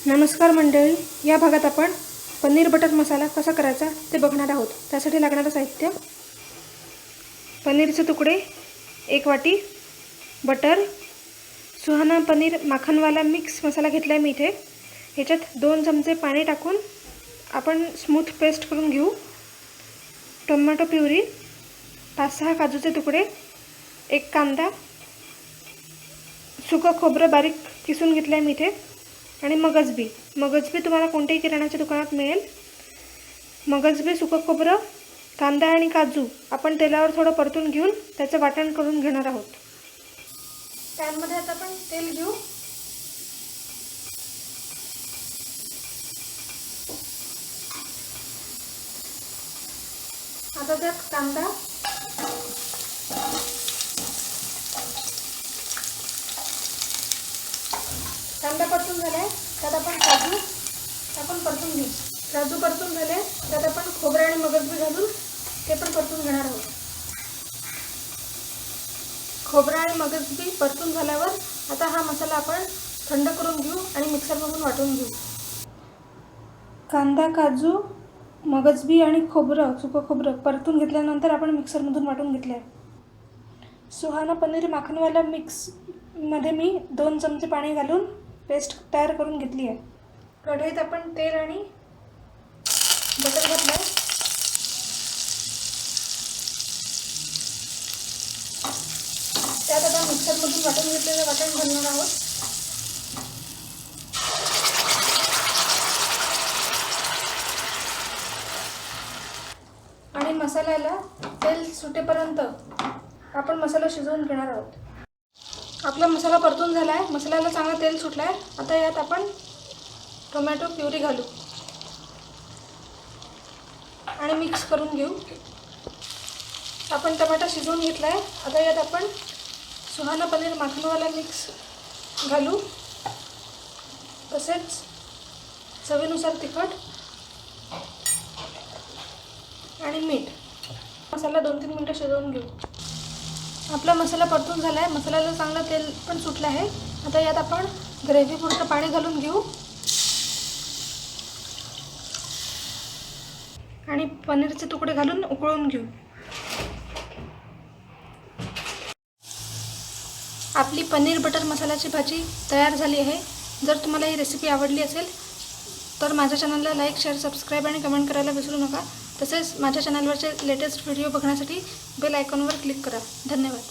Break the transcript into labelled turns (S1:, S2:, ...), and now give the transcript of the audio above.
S1: नमस्कार मंडळी, या भागात आपण पनीर बटर मसाला कसा करायचा ते बघणार आहोत। त्यासाठी लागणारे साहित्य: पनीरचे तुकडे 1 वाटी, बटर, सुहाना पनीर माखनवाला मिक्स मसाला घेतला आहे मी इथे। ह्याच्यात 2 चमचे पाणी टाकून आपण स्मूथ पेस्ट करून घेऊ। टोमॅटो प्युरी, 5-6 काजूचे तुकडे, 1 कांदा, सुकं खोबरं बारीक किसून घेतलं आहे मी इथे, आणि मगजबी तुम्हाला कोणत्याही किराणाच्या दुकानात मिळेल। मगजबी, सुकं खोबरं, कांदा आणि काजू आपण तेलावर थोडं परतून घेऊन त्याचं वाटण करून घेणार आहोत। पॅनमध्ये आता आपण तेल घेऊ। आता त्यात कांदा, परतून झाले त्यात आपण काजू परतून घेऊ। काजू परतून झाले त्यात आपण खोबरं आणि मगजबी घालून ते पण परतून घेणार आहोत। खोबरं आणि मगजबी परतून झाल्यावर आता हा मसाला आपण थंड करून घेऊ आणि मिक्सरमधून वाटून घेऊ। कांदा, काजू, मगजबी आणि सुकं खोबरं परतून घेतल्यानंतर आपण मिक्सरमधून वाटून घेतले आहे। सुहाना पनीर माखनवाला मिक्समध्ये मी 2 चमचे पाणी घालून पेस्ट तयार करून घेतली आहे। कढईत आपण तेल आणि बटर घातलं आहे। त्यात आता मिक्सरमधून वाटून घेतलेलं वाटण घालणार आहोत। आणि मसाल्याला तेल सुटेपर्यंत आपण मसाला शिजवून घेणार आहोत। आपला मसाला परतून झाला आहे, मसाल्याला चांगलं तेल सुटलं आहे। आता यात आपण टोमॅटो प्युरी घालू आणि मिक्स करून घेऊ। आपण टमाटा शिजवून घेतला आहे। आता यात आपण सुहाना पनीर माखनवाला मिक्स घालू, तसेच चवीनुसार तिखट आणि मीठ। मसाला 2-3 मिनिटं शिजवून घेऊ। आपला मसाला परतून झाला आहे, मसाल्याला चांगलं तेल पण सुटलं आहे। आता यात आपण ग्रेव्ही पुरतं पाणी घालून घेऊ आणि पनीरचे तुकडे घालून उकळून घेऊ। आपली पनीर बटर मसाल्याची भाजी तयार झाली आहे। जर तुम्हाला ही रेसिपी आवडली असेल तर माझ्या चॅनलला लाईक, शेअर, सबस्क्राईब आणि कमेंट करायला विसरू नका। तसेच माझ्या चॅनलवरचे लेटेस्ट व्हिडिओ बघण्यासाठी बेल आयकॉनवर क्लिक करा। धन्यवाद।